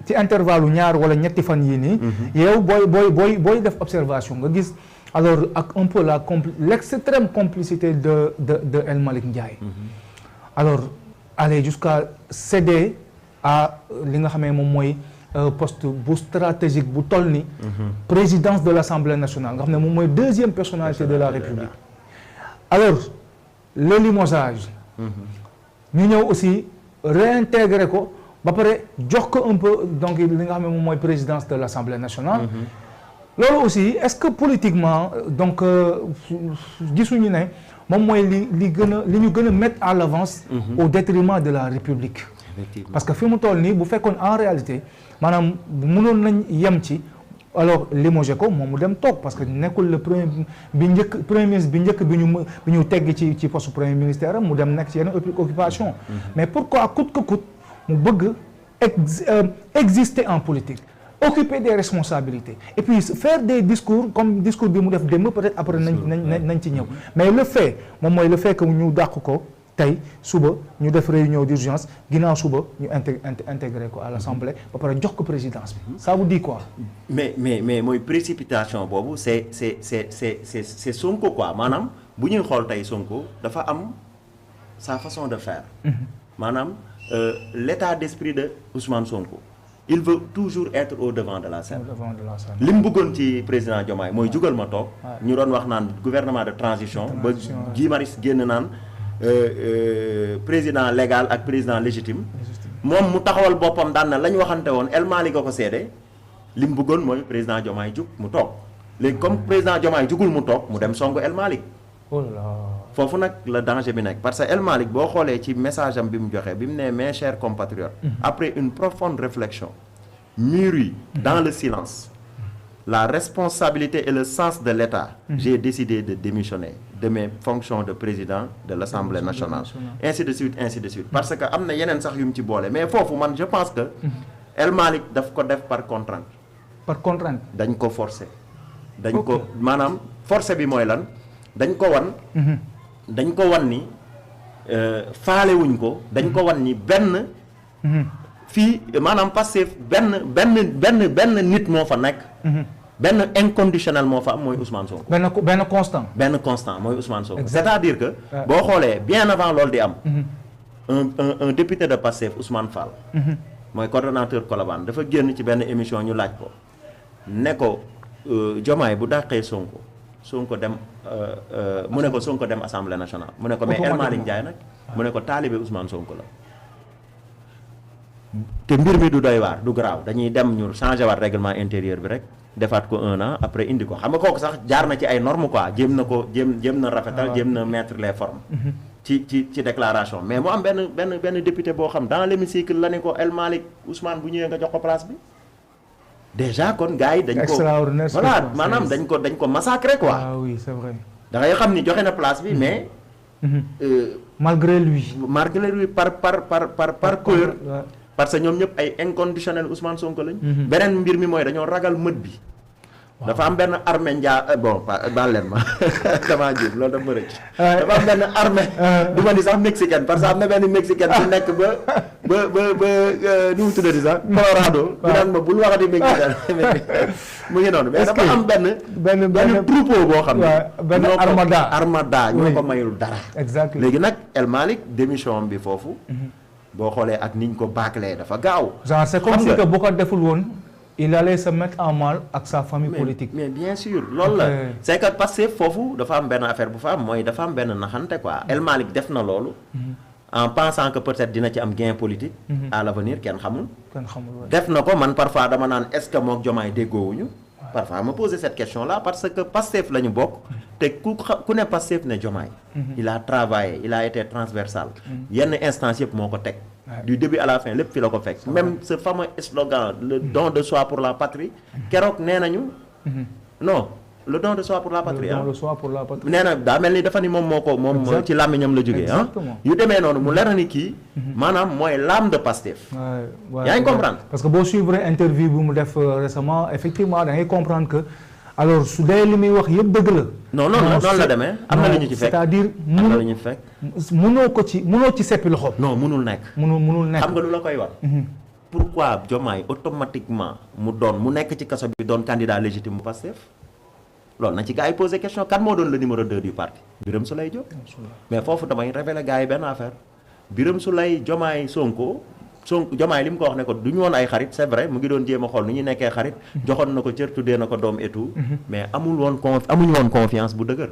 ci intervalle ñaar wala ñetti fan yii nii. yow booy def observation nga gis alors ak un peu l'extrême complicité de El Malick Ndiaye. alors aller jusqu'à céder à li nga xamee moom mooy poste bu stratégique bu toll ni présidence de l'Assemblée nationale nga xam ne moom mooy deuxième personnalité de la République. alors le limogeage. ñu ñëw aussi réintégrer ko ba pare jox ko un peu donc li nga xam ne moom mooy présidence de l'Assemblée nationale. loolu aussi est-ce que politiquement donc gisuñu ne moom mooy li ñu gën a mettre à l'avance au détriment de la République. parce que fi mu toll nii bu fekkoon en réalité maanaam mënoon nañ yem ci alors limogé ko moom mu dem toog parce que nekkul le premier ministre bi njëkk bi ñu tegg ci poste premier ministère mu dem nekk ci yenn occupation mais pourquoi coûte que coûte mu bëgg exister en politique, occuper des responsabilités et puis faire des discours comme discours bi mu def démb peut-être après nañ ci ñëw mais le fait moom mooy le fait que ñu dàq ko tey suba ñu def réunion d'urgence ginnaaw suba ñu intégré ko à l'Assemblée ba pare jox ko présidence bi ça vous dit quoi? mais mooy précipitation boobu c'est Sonko quoi maanaam bu ñuy xool tey Sonko dafa am sa façon de faire maanaam l'état d'esprit de Ousmane Sonko il veut toujours être au devant de la scène. li mu bëggoon ci président Diomaye mooy jugal ma toog ñu doon wax naan gouvernement de transition ba Guy Marius génn naan président légal ak président légitime moom mu taxawal boppam daan na la ñu waxante woon El Malick a ko seede li mu bëggoon mooy président Diomaye jug mu toog léegi comme président Diomaye jugul mu toog mu dem songu El Malick. oh là là. foofu nag la danger bi nekk parce que El Malick boo xoolee ci message am bi mu joxe bi mu nee mes chers compatriotes après une profonde réflexion mûrie dans le silence la responsabilité et le sens de l'État j'ai décidé de démissionner de mes fonctions de président de l'Assemblée nationale ainsi de suite parce que am na yeneen sax yu mu ci boole mais foofu man je pense que El Malick daf ko def par contrainte dañ ko forcer dañ ko maanaam forcer bi mooy lan dañ ko wan ni faale wuñ ko dañ ko wan ni benn fii maanaam Pastef benn nit moo fa nekk benn inconditionnel moo fa am mooy Ousmane Sonko benn constant mooy Ousmane Sonko c'est-à-dire que boo xoolee bien avant loolu di am un député de Pastef Ousmane Fall mooy coordonnateur Colobane dafa génn ci benn émission ñu laaj ko ne ko Diomaye bu dàqee Sonko dem mu ne ko Sonko dem Assemblée nationale mu ne ko mais El Malick Ndiaye nag mu ne ko taalibe Ousmane Sonko la te mbir mi du doy waar du garaaw dañuy dem ñu changer waat règlement intérieur bi rek defaat ko 1 an après indi ko xam nga kooku sax jaar na ci ay normes quoi jéem na rafetal jéem na mettre les formes ci déclaration mais mu am benn député boo xam dans l'hémicycle la ne ko El Malick Ousmane bu ñëwee nga jox ko place bi déjà kon gars yi dañ ko voilà maanaam dañ ko massacrer quoi. Ah oui, c'est vrai. da ngay xam ni joxe na place bi mais. malgré lui par cœur. parce que ñoom ñëpp ay inconditionnel Ousmane Sonko lañ. beneen mbir mi mooy dañoo ragal mët bi. dafa am benn armée baal leen ma damaa jiit loolu dafa ma rëcc. dafa am benn armée. du ma ni sax mexicaine parce que am na benn mexicaine bu nekk ba nu mu tuddati sax. Colorado. bu naan ma bul waxati mexicaine mu ngi noonu. mais dafa am benn troupeau boo xam ne. benn armada ñoo ko mayul dara. exactement léegi nag El Malick démission bi foofu. boo xoolee ak niñ ko bâclé dafa gaaw. genre c'est comme si que bu ko deful woon. il allait se mettre en mal ak sa famille politique. mais bien sûr loolu la c'est que parce que foofu dafa am benn affaire bu fa am mooy dafa am benn naxante quoi El Malick def na loolu. en pensant que peut-être dina ci am gain politique. à l'avenir kenn xamul. def na ko man parfois dama naan est-ce que mook Diomaye déggoowuñu. parfois ma poser cette question là parce que Pastef la ñu bokk. te ku ne Pastef ne Diomaye. il a travaillé il a été transversal. yenn instance yëpp moo ko teg. du début à la fin lépp fi la ko fekk même ce fameux slogan le don de soi pour la patrie keroog nee nañu non le don de soi pour la patrie nee na daa mel ni dafa ni moom ci làmmiñam la jógee yu demee noonu mu leer ni kii maanaam mooy l'âme de Pastef yaa ngi comprendre parce que boo suivre interview bi mu def récemment effectivement da ngay comprendre que alors su dee li muy wax yëpp dëgg la. non noonu la demee am na lu ñu ci fekk c'est-à-dire am na lu ñu fekk mënoo ci seppi loxoom. non mënul nekk mënul nekk xam nga lu la koy war pourquoi Diomaye automatiquement mu nekk ci kaso bi doon candidat légitime bu Pastef loolu na ci gars yi posé question kan moo doon le numéro 2 du parti Birame Souleye Diop mais foofu damay révéler gars yi benn affaire Birame Souleye Diomaye Sonko Diomaye li mu ko wax ne ko du ñu woon ay xarit c'est vrai mu ngi doon jéem a xool nu ñu nekkee xarit joxoon na ko cër tuddee na ko doom et tout mais amuñu woon confiance bu dëgër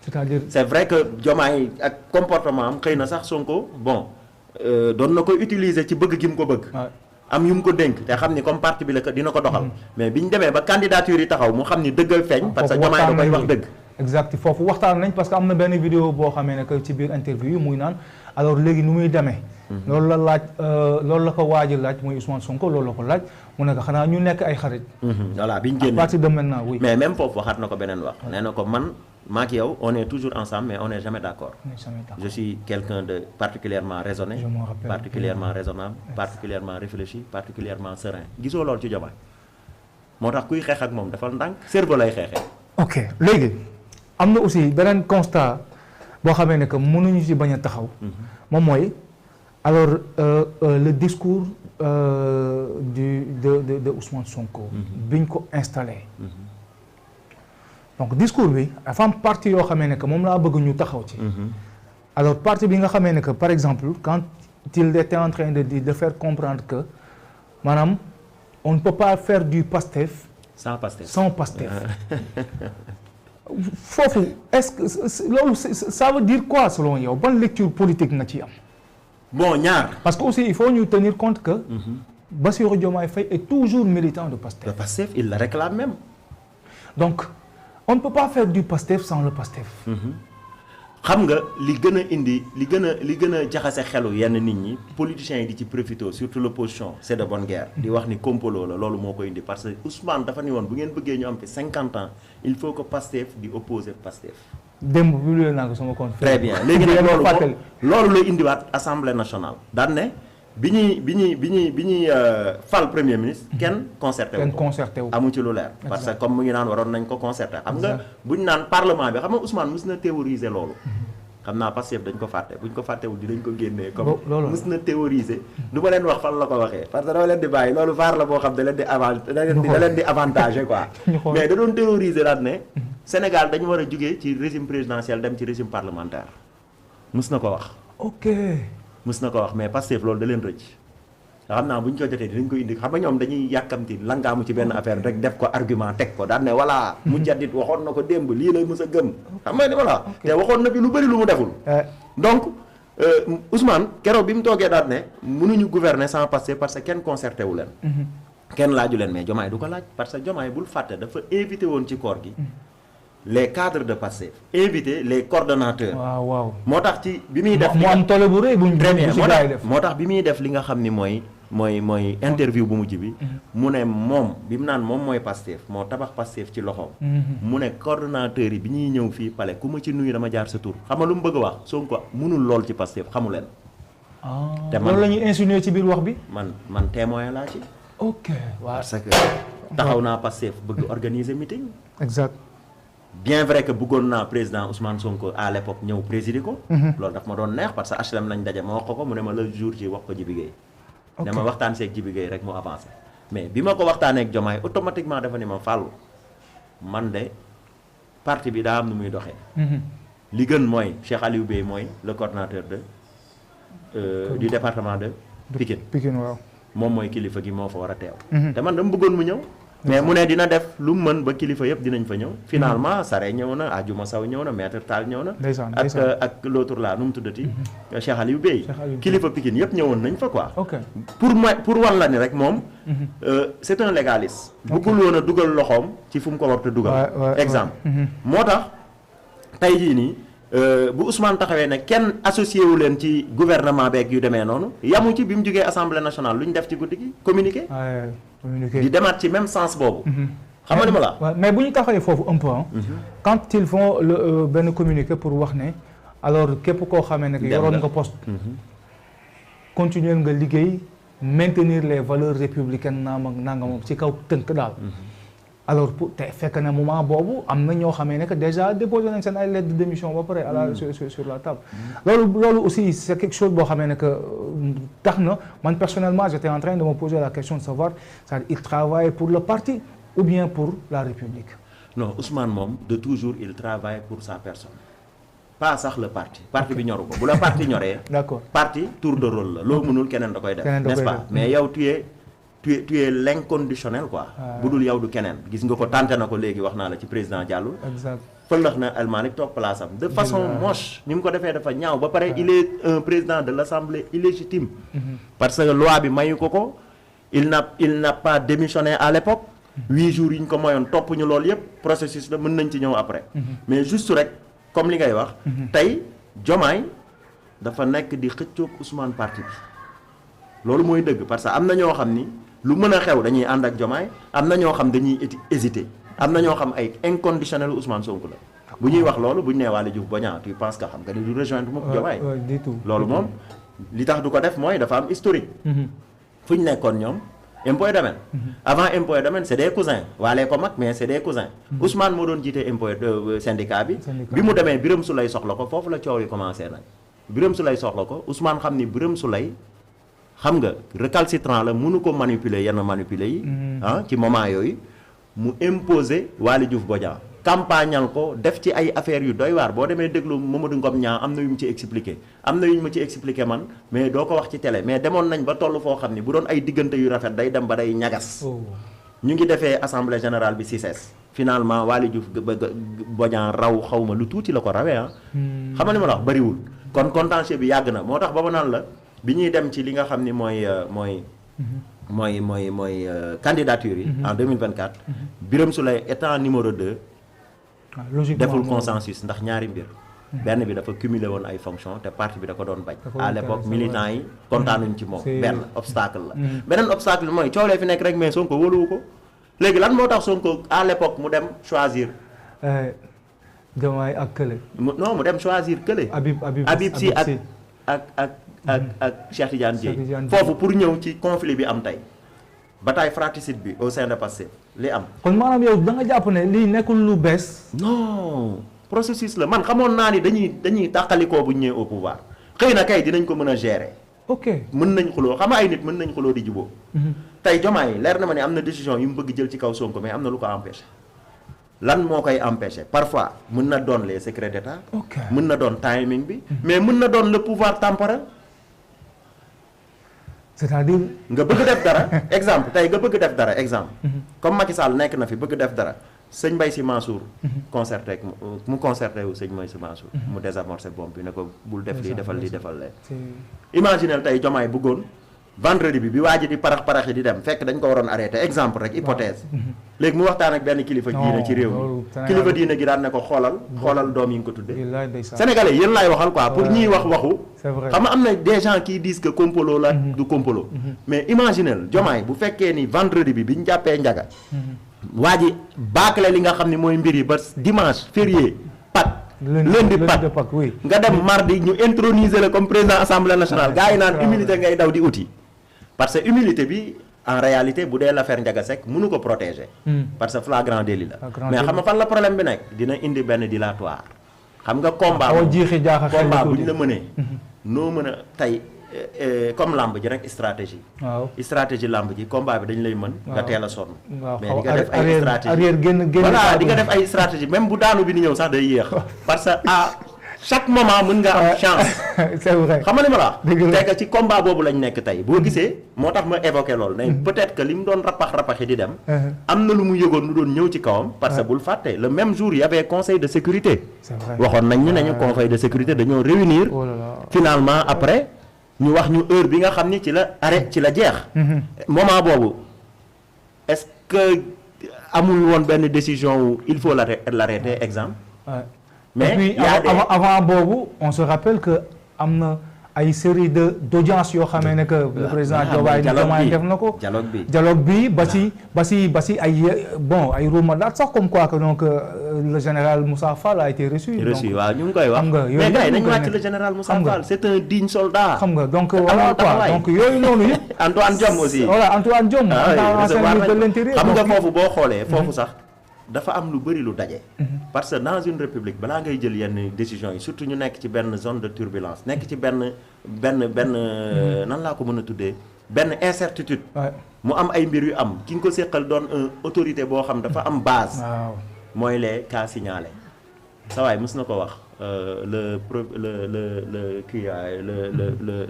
c'est-à-dire c'est vrai que Diomaye ak comportement am xëy na sax Sonko bon doon na koy utiliser ci bëgg gi mu ko bëgg am yu mu ko dénk te xam ni comme parti bi la ko dina ko doxal mais bi ñu demee ba candidature yi taxaw mu xam ni dëggal feeñ parce que Diomaye da koy wax dëgg exact foofu waxtaan nañ parce que am na benn vidéo boo xamee ne que ci biir interview yi muy naan alors léegi nu muy demee loolu la laaj loolu la ko waaj laaj muy Ousmane Sonko loolu la ko laaj mu ne ko xanaa ñu nekk ay xarit voilà bi ñu génnee à partir de maintenant oui mais même foofu waxaat na ko beneen wax nee na ko man maak yow on est toujours ensemble mais on n'est jamais d'accord je suis quelqu'un de particulièrement raisonné particulièrement raisonnable particulièrement réfléchi particulièrement serein gisoo loolu ci Diomaye moo tax kuy xeex ak moom dafa ndànk cerveau lay xeexee ok léegi am na aussi beneen constat boo xamee ne que mënuñu ci bañ a taxaw moom mooy alors le discours de Ousmane Sonko biñ ko installé donc discours bi dafa am partie yoo xamee ne que moom laa bëgg ñu taxaw ci alors partie bi nga xamee ne que par exemple quand il était en train de faire comprendre que maanaam on ne peut pas faire du Pastef sans Pastef foofu est-ce que loolu ça veut dire quoi selon yow ban lecture politique nga ci am bon ñaar parce que aussi il faut ñu tenir compte que Bassirou Diomaye Faye est toujours militant de Pastef le Pastef il le réclame même donc on ne peut pas faire du Pastef sans le Pastef xam nga li gën a indi li gën a jaxase xelu yenn nit ñi politiciens yi di ci profité surtout l'opposition c'est de bonne guerre di wax ni complot la loolu moo ko indi parce que Ousmane dafa ni woon bu ngeen bëggee ñu am fi 50 ans il faut que Pastef di opposer Pastef démb publié naa ko sama compte très bien léegi nag loolu la indiwaat assemblée nationale daan ne bi ñuy fal premier ministre kenn concerté wu amu ci lu leer parce que comme mu ngi naan waroon nañ ko concerté xam nga buñ naan parlement bi xam nga Ousmane mës na théoriser loolu xam naa Pastef dañ ko fàtte buñ ko fàttewul dinañ ko génnee comme mës na théoriser du ma leen wax fan la ko waxee parce que dama leen di bàyyi loolu vaar la boo xam da leen di avantage quoi mais da doon théoriser daal ne Sénégal dañu war a jugee ci régime présidentiel dem ci régime parlementaire mës na ko wax mës na ko wax mais Pastef loolu da leen rëcc nga xam naa bu ñu ko jotee dinañ ko indi xam nga ñoom dañuy yàkkamti langaamu ci benn affaire rek def ko argument teg ko daan ne voilà mu jaddit waxoon na ko démb lii lay mës a gëm xam nga ni voilà te waxoon na bi lu bëri lu mu deful donc Ousmane keroog bi mu toogee daan ne mënuñu gouverner sans Pastef parce que kenn concerté wu leen kenn laaju leen mais Diomaye du ko laaj parce que Diomaye bul fàtte dafa invité woon ci koor gi les cadres de Pastef invité les coordonnateurs. waaw moo tax ci bi muy def. mu am tolle bu rëy bu ñu ci gars yi def moo tax bi muy def li nga xam ni mooy interview bu mujj bi. mu ne moom bi mu naan moom mooy Pastef moo tabax Pastef ci loxoom. mu ne coordonnateurs yi bi ñuy ñëw fii pale ku ma ci nuyu dama jaar sa tur xam nga lu mu bëgg a wax Sonko mënul lool ci Pastef xamu leen. te loolu la ñuy insinuer ci biir wax bi. man témoin laa ci. ok waaw parce que taxaw naa Pastef bëgg organiser meeting. exact. bien vrai que bëggoon naa président Ousmane Sonko à l'époque ñëw présider ko. loolu daf ma doon neex parce que HLM nañ daje ma wax ko mu ne ma le jour ci wax ko Djibi Gueye. dama waxtaan seeg Djibi Gueye rek mu avancé. mais bi ma ko waxtaanee ak Diomaye automatiquement dafa ne ma fàllu man de parti bi daa am nu muy doxee. li gën mooy Cheikh Aliou Bey mooy le coordonnateur du département de Pikine. waaw. moom mooy kilifa gi moo fa war a teew. te man dama bëggoon mu ñëw. mais mu ne dina def lu mu mën ba kilifa yëpp dinañ fa ñëw. finalement Sare ñëw na Adjuma Saw ñëw na Maître Tall ñëw na. ak l'autre là nu mu tuddati. Cheikh Aliou Bey. kilifa Pikine yëpp ñëwoon nañ fa quoi. pour wan la ni rek moom. c'est un légaliste. bëggul woon a dugal loxoom ci fu mu ko war a dugal. exemple. moo tax tey jii nii bu Ousmane taxawee ne kenn associé wu leen ci gouvernement beeg yu demee noonu yamu ci bi mu jógee assemblée nationale lu ñu def ci guddi gi communiqué. di demaat ci même sens boobu. xam nga li ma la. mais bu ñu taxawee foofu un peu quand ils font le benn communiqué pour wax ne alors képp koo xamee ne yoroon nga poste. continuer nga liggéey maintenir les valeurs républicaines nangam ci kaw tënk daal. alors pour te fekk na moment boobu am na ñoo xamee ne que déjà déposé nañ seen ay lettre de démission ba pare à la sur la table. loolu aussi c'est quelque chose boo xamee ne que tax na man personnellement j'étais en train de me poser la question de savoir c'est-à-dire il travaille pour le parti ou bien pour la République. non Ousmane moom de toujours il travaille pour sa personne pas sax le parti bi ñoru ko bu la parti ñoree. d'accord parti tour de rôle la loo mënul keneen da koy def n'est-ce pas mais yow tu es l'inconditionnel quoi. bu dul yow du keneen gis nga ko tenté na ko léegi wax naa la ci président Diallo. exact fëlëx na El Malick toog place am de façon moche ni mu ko defee dafa ñaaw ba pare il est un président de l'Assemblée illégitime. parce que loi bi mayu ko il n'a pas démissionné à l'époque. 8 jours yi ñu ko mayoon topp ñu loolu yëpp processus la mën nañ ci ñëw après. mais juste rek comme li ngay wax. tey Diomaye dafa nekk di xëccoog Ousmane parti bi loolu mooy dëgg parce que am na ñoo xam ni lu mën a xew dañuy ànd ak Diomaye am na ñoo xam dañuy hésiter am na ñoo xam ay inconditionnel Ousmane Sonko la bu ñuy wax loolu bu ñu nee Waly Diouf Bodiang tu penses que xam nga ni du rejoindre moom Diomaye loolu moom li tax du ko def mooy dafa am historique fu ñu nekkoon ñoom impôt et domaine avant impôt et domaine c'est des cousins waalee ko mag mais c'est des cousins Ousmane moo doon jiite impôt syndicat bi mu demee Birame Souleye soxla ko foofu la coow yi commencé nag Birame Souleye soxla ko Ousmane xam ni Birame Souleye xam nga récalcitrant la mënu ko manipuler yenn manipuler yi ci moment yooyu mu imposer Waly Diouf Bodiang campagnal ko def ci ay affaires yu doy waar boo demee déglu Mamadou Ngom ñaa am na yu mu ci expliqué am na yu ma ci expliqué man mais doo ko wax ci télé mais demoon nañ ba toll foo xam ni bu doon ay diggante yu rafet day dem ba day ñagas ñu ngi defee assemblée générale bi CICES finalement Waly Diouf Bodiang raw xaw ma lu tuuti la ko rawee xam nga li ma la wax bariwul kon contentieux bi yàgg na moo tax ba ma naan la bi ñuy dem ci li nga xam ni mooy candidature yi en 2024 Birame Souleye étant numéro 2 deful consensus ndax ñaari mbir benn bi dafa cumuler woon ay fonctions te parti bi da ko doon bañ à l'époque militants yi kontaanuñ ci moom benn obstacle la beneen obstacle bi mooy coolee fi nekk rek mais Sonko wóoluwu ko léegi lan moo tax Sonko à l'époque mu dem choisir Diomaye ak kële non mu dem choisir kële Habib Sy ak Cheikh Tidiane Dièye foofu pour ñëw ci conflit bi am tey bataille fratricide bi au sein de Pastef li am. kon maanaam yow da nga jàpp ne lii nekkul lu bees. non processus la man xamoon naa ni dañuy tàqalikoo bu ñu ñëwee au pouvoir xëy na kay dinañ ko mën a gérer. ok mën nañ xuloo xam nga ay nit mën nañ xuloo di juboo tey Diomaye leer na ma ne am na décision yu mu bëgg jël ci kaw Sonko mais am na lu ko empêché lan moo koy empêché parfois mën na doon les secrets d'État. mën na doon timing bi. mais mën na doon le pouvoir temporel. c'est-à-dire nga bëgg def dara exemple tey nga bëgg def dara exemple comme Macky Sall nekk na fi bëgg def dara sëñ Mbaye Sy Mansour concerté ak mu concerté wu sëñ Mbaye Sy Mansour mu désamorcé bombe bi ne ko bul def lii defal lee imaginel tey Diomaye bëggoon vendredi bi waa ji di parax-paraxi di dem fekk dañ ko waroon arrêté exemple rek hypothèse léegi mu waxtaan ak benn kilifa diine ci réew mi kilifa diine gi daan ne ko xoolal doom yi nga ko tudde sénégalais yéen laay waxal quoi pour ñiy wax waxu xam nga am na des gens qui disent que complot la du complot mais imaginel Diomaye bu fekkee ni vendredi bi ñu jàppee njaga waa ji baakale li nga xam ne mooy mbir yi ba dimanche férié lundi Pâques nga dem mardi ñu introniser la comme président assemblée nationale gars yi naan humilité ngay daw di uti parce que humilité bi en réalité bu dee l'affaire Ndiaga Seck mënu ko protéger parce que flagrant délit la mais xam nga fan la problème bi nekk dina indi benn dilatoire xam nga combat bu ñu la mënee noo mën a tey comme lamb ji rek stratégie stratégie lamb ji combat bi dañu lay mën nga teel a sonn mais di nga def ay stratégie voilà di nga def ay stratégie même bu daanu bi ni ñëw sax day yéex parce que à chaque moment mën nga am chance c'est vrai xam nga li ma la wax tey ci combat boobu lañ nekk tey boo gisee moo tax ma évoqué loolu ne peut-être que li mu doon rapaxi di dem am na lu mu yëgoon lu doon ñëw ci kawam parce que bul fàtte le même jour y avait conseil de sécurité waxoon nañ ñu nañu conseil de sécurité dañoo réunir finalement après ñu wax ñu heure bi nga xam ni ci la arrêt ci la jeex moment boobu est-ce que amul woon benn décision où il faut l'arrêter exemple mais puis avant boobu on se rappelle que am na ay série d'audience yoo xamee ne que le président Diomaye def na ko. dialogue bi ba si ay roumadaat sax comme quoi que donc le général Moussa Fall a été reçu. waaw ñu ngi koy wax. xam nga mais gars yi nañu wàcc le général Moussa Fall c'est un digne soldat. xam nga donc voilà quoi donc yooyu noonu yëpp. Antoine Diome aussi. voilà Antoine Diome. ancien ministre de l'Intérieur. xam nga foofu boo xoolee foofu sax. dafa am lu bëri lu daje. parce que dans une république balaa ngay jël yenn décisions yi surtout ñu nekk ci benn zone de turbulence nekk ci benn nan laa ko mën a tuddee benn incertitude. mu am ay mbir yu am ki nga ko séqal doon autorité boo xam dafa am base. waaw mooy les cas signalés. sa waay mës na ko wax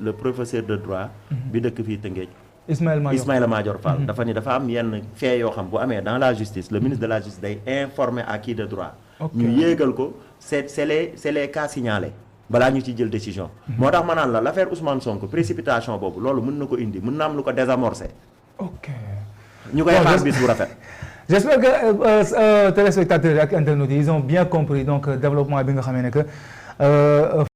le professeur de droit. bi dëkk fii Tëngéej. Ismaïla Madior Fall dafa ni dafa am yenn fait yoo xam bu amee dans la justice le ministre de la justice day informer à qui de droit ñu yéegal ko c'est les cas signalés balaa ñu ci jël décision moo tax ma naan la l'affaire Ousmane Sonko précipitation boobu loolu mën na ko indi mën na am lu ko désamorcer ñu koy xaar bis bu rafet. J'espère que téléspectateurs ak internautes ils ont bien compris donc développement bi nga xamee ne que